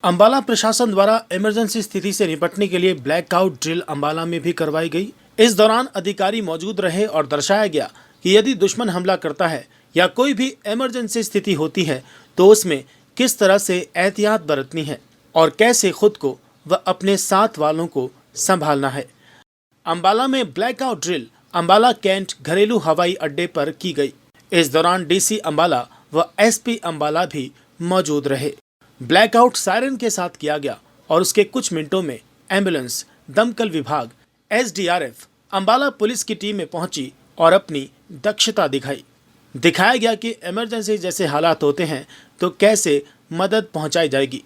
अंबाला प्रशासन द्वारा इमरजेंसी स्थिति से निपटने के लिए ब्लैकआउट ड्रिल अंबाला में भी करवाई गई। इस दौरान अधिकारी मौजूद रहे और दर्शाया गया कि यदि दुश्मन हमला करता है या कोई भी इमरजेंसी स्थिति होती है तो उसमें किस तरह से एहतियात बरतनी है और कैसे खुद को व अपने साथ वालों को संभालना है। अंबाला में ब्लैकआउट ड्रिल अंबाला कैंट घरेलू हवाई अड्डे पर की गई। इस दौरान डीसी अंबाला व एसपी अंबाला भी मौजूद रहे। ब्लैकआउट सायरन के साथ किया गया और उसके कुछ मिनटों में एम्बुलेंस, दमकल विभाग, एसडीआरएफ, अंबाला पुलिस की टीम में पहुंची और अपनी दक्षता दिखाया गया कि इमरजेंसी जैसे हालात होते हैं तो कैसे मदद पहुंचाई जाएगी।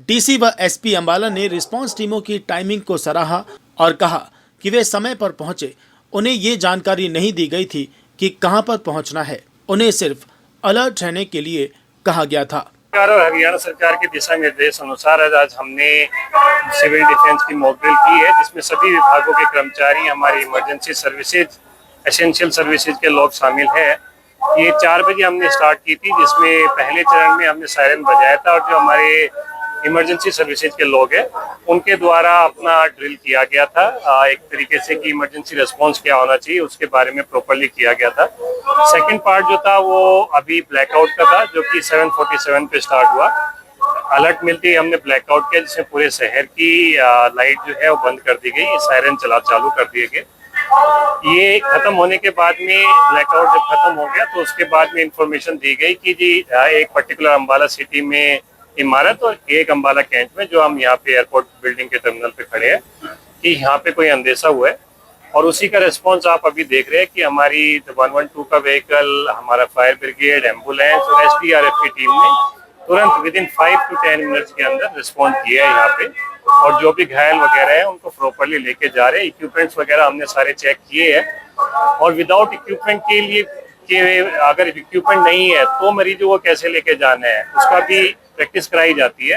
डीसी व एसपी अंबाला ने रिस्पांस टीमों की टाइमिंग को सराहा और कहा कि वे समय पर पहुंचे। उन्हें ये जानकारी नहीं दी गई थी कि कहां पर पहुंचना है, उन्हें सिर्फ अलर्ट रहने के लिए कहा गया था। सरकार और हरियाणा सरकार के दिशा निर्देश अनुसार आज हमने सिविल डिफेंस की मॉकड्रिल की है, जिसमें सभी विभागों के कर्मचारी, हमारी इमरजेंसी सर्विसेज, एसेंशियल सर्विसेज के लोग शामिल हैं। ये 4 बजे हमने स्टार्ट की थी, जिसमें पहले चरण में हमने सायरन बजाया था और जो हमारे इमरजेंसी सर्विसेज के लोग हैं उनके द्वारा अपना ड्रिल किया गया था। एक तरीके से कि इमरजेंसी रिस्पांस क्या होना चाहिए उसके बारे में प्रॉपर्ली किया गया था। सेकंड पार्ट जो था वो अभी ब्लैकआउट का था, जो कि 7:47 पे स्टार्ट हुआ। अलर्ट मिलते ही हमने ब्लैकआउट किया, जिसमें पूरे शहर की लाइट जो है वो बंद कर दी गई, सायरन चालू कर दिए गए। ये खत्म होने के बाद में, ब्लैकआउट जब खत्म हो गया तो उसके बाद में इंफॉर्मेशन दी गई कि जी एक पर्टिकुलर अंबाला सिटी में इमारत और एक अंबाला कैंट में, जो हम यहाँ पे एयरपोर्ट बिल्डिंग के टर्मिनल पे खड़े हैं, कि यहाँ पे कोई अंदेशा हुआ है। और उसी का रिस्पांस आप अभी देख रहे हैं कि हमारी 112 का व्हीकल, हमारा फायर ब्रिगेड, एम्बुलेंस और एसडीआरएफ की टीम ने तुरंत विदिन 5 to 10 मिनट्स के अंदर रिस्पॉन्ड किया है यहाँ पे। और जो भी घायल वगैरह है उनको प्रॉपरली लेके जा रहे हैं। इक्विपमेंट्स वगैरह हमने सारे चेक किए हैं और विदाउट इक्विपमेंट के लिए कि अगर इक्विपमेंट नहीं है तो मरीजों को कैसे लेके जाना है उसका भी प्रैक्टिस कराई जाती है।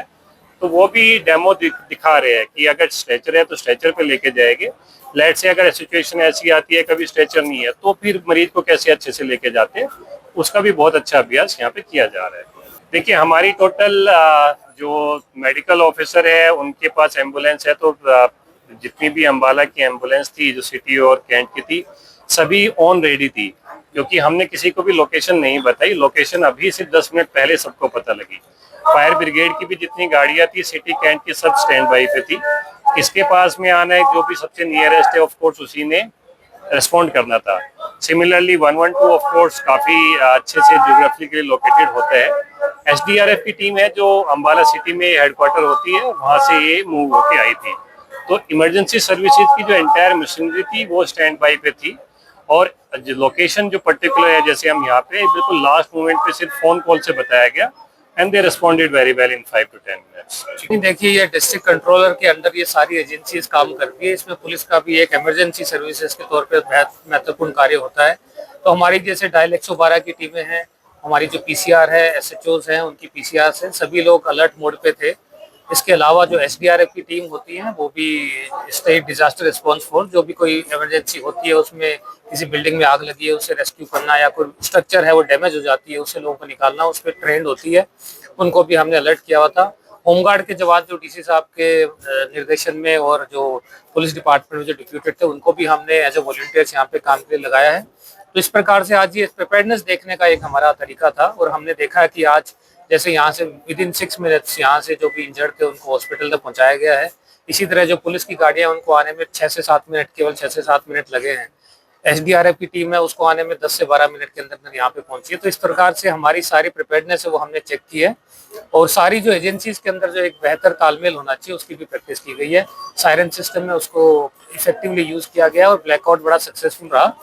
तो वो भी डेमो दिखा रहे हैं कि अगर स्ट्रेचर है तो स्ट्रेचर पे लेके जाएंगे। लेट से अगर सिचुएशन ऐसी आती है कभी स्ट्रेचर नहीं है तो फिर मरीज को कैसे अच्छे से लेके जाते हैं, उसका भी बहुत अच्छा अभ्यास यहाँ पे किया जा रहा है। देखिए, हमारी टोटल जो मेडिकल ऑफिसर है उनके पास एम्बुलेंस है, तो जितनी भी अंबाला की एम्बुलेंस थी जो सिटी और कैंट की थी, सभी ऑन रेडी थी, क्योंकि हमने किसी को भी लोकेशन नहीं बताई। लोकेशन अभी सिर्फ 10 मिनट पहले सबको पता लगी। फायर ब्रिगेड की भी जितनी गाड़ियां थी सिटी कैंट की, सब स्टैंड बाई पे थी। इसके पास में आना है जो भी सबसे नियरेस्ट है, ऑफ कोर्स उसी ने रिस्पॉन्ड करना था। सिमिलरली 112 ऑफ कोर्स काफी अच्छे से ज्योग्राफिकली लोकेटेड होता है। एसडीआरएफ की टीम है जो अंबाला सिटी में हेडक्वार्टर होती है, वहां से ये मूव होके आई थी। तो इमरजेंसी सर्विसेज की जो एंटायर मशीनरी थी वो स्टैंड बाई पे थी। और जो लोकेशन जो पर्टिकुलर है, जैसे हम यहाँ पे बिल्कुल लास्ट मोमेंट पे सिर्फ फोन कॉल से बताया गया and they responded very well in 5 to 10 minutes. देखिए, ये डिस्ट्रिक्ट कंट्रोलर के अंडर ये सारी एजेंसीज काम करती है। इसमें पुलिस का भी एक इमरजेंसी सर्विसेज के तौर पे महत्वपूर्ण कार्य होता है। तो हमारी जैसे डायल 112 की टीमें हैं, हमारी जो पीसीआर है, एसएचओज हैं, उनकी पीसीआर से सभी लोग अलर्ट मोड पे थे। इसके अलावा जो एसडीआरएफ की टीम होती है वो भी स्टेट डिजास्टर रिस्पांस फोर्स, जो भी कोई इमरजेंसी होती है, उसमें किसी बिल्डिंग में आग लगी है उसे रेस्क्यू करना या कोई स्ट्रक्चर है वो डैमेज हो जाती है उससे लोगों को निकालना, उस पर ट्रेंड होती है, उनको भी हमने अलर्ट किया हुआ था। होमगार्ड के जवान जो डीसी साहब के निर्देशन में और जो पुलिस डिपार्टमेंट में जो डिप्यूटेड थे उनको भी हमने एज ए वॉलंटियर्स यहाँ पे काम के लिए लगाया है। तो इस प्रकार से आज ये प्रिपेयर्डनेस देखने का एक हमारा तरीका था और हमने देखा कि आज जैसे यहाँ से विदिन 6 मिनट्स यहाँ से जो भी इंजर्ड थे उनको हॉस्पिटल तक पहुँचाया गया है। इसी तरह जो पुलिस की गाड़ियाँ उनको आने में 6 से 7 मिनट, केवल 6 से 7 मिनट लगे हैं। एसडीआरएफ की टीम है, उसको आने में 10 से 12 मिनट के अंदर यहाँ पे पहुंची है। तो इस प्रकार से हमारी सारी प्रिपेयर्डनेस है वो हमने चेक की है और सारी जो एजेंसीज के अंदर जो एक बेहतर तालमेल होना चाहिए उसकी भी प्रैक्टिस की गई है। सायरन सिस्टम में उसको इफेक्टिवली यूज किया गया और ब्लैकआउट बड़ा सक्सेसफुल रहा।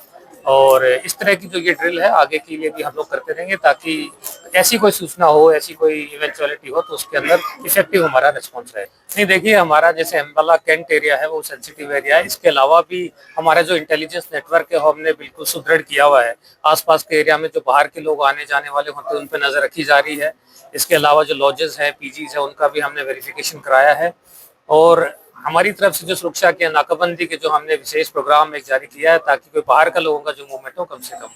और इस तरह की जो ये ड्रिल है आगे के लिए भी हम लोग करते रहेंगे, ताकि ऐसी कोई सूचना हो, ऐसी कोई इवेंचुअलिटी हो तो उसके अंदर इफेक्टिव हमारा रिस्पॉन्स रहे। नहीं, देखिए, हमारा जैसे अंबाला कैंट एरिया है वो सेंसिटिव एरिया है। इसके अलावा भी हमारा जो इंटेलिजेंस नेटवर्क है हमने बिल्कुल सुदृढ़ किया हुआ है। आसपास के एरिया में जो बाहर के लोग आने जाने वाले होते हैं उन पर नजर रखी जा रही है। इसके अलावा जो लॉजेस है, पीजीज है, उनका भी हमने वेरिफिकेशन कराया है। और हमारी तरफ से जो सुरक्षा के नाकाबंदी के जो हमने विशेष प्रोग्राम एक जारी किया है, ताकि कोई बाहर का लोगों का जो मूवमेंट हो कम से कम।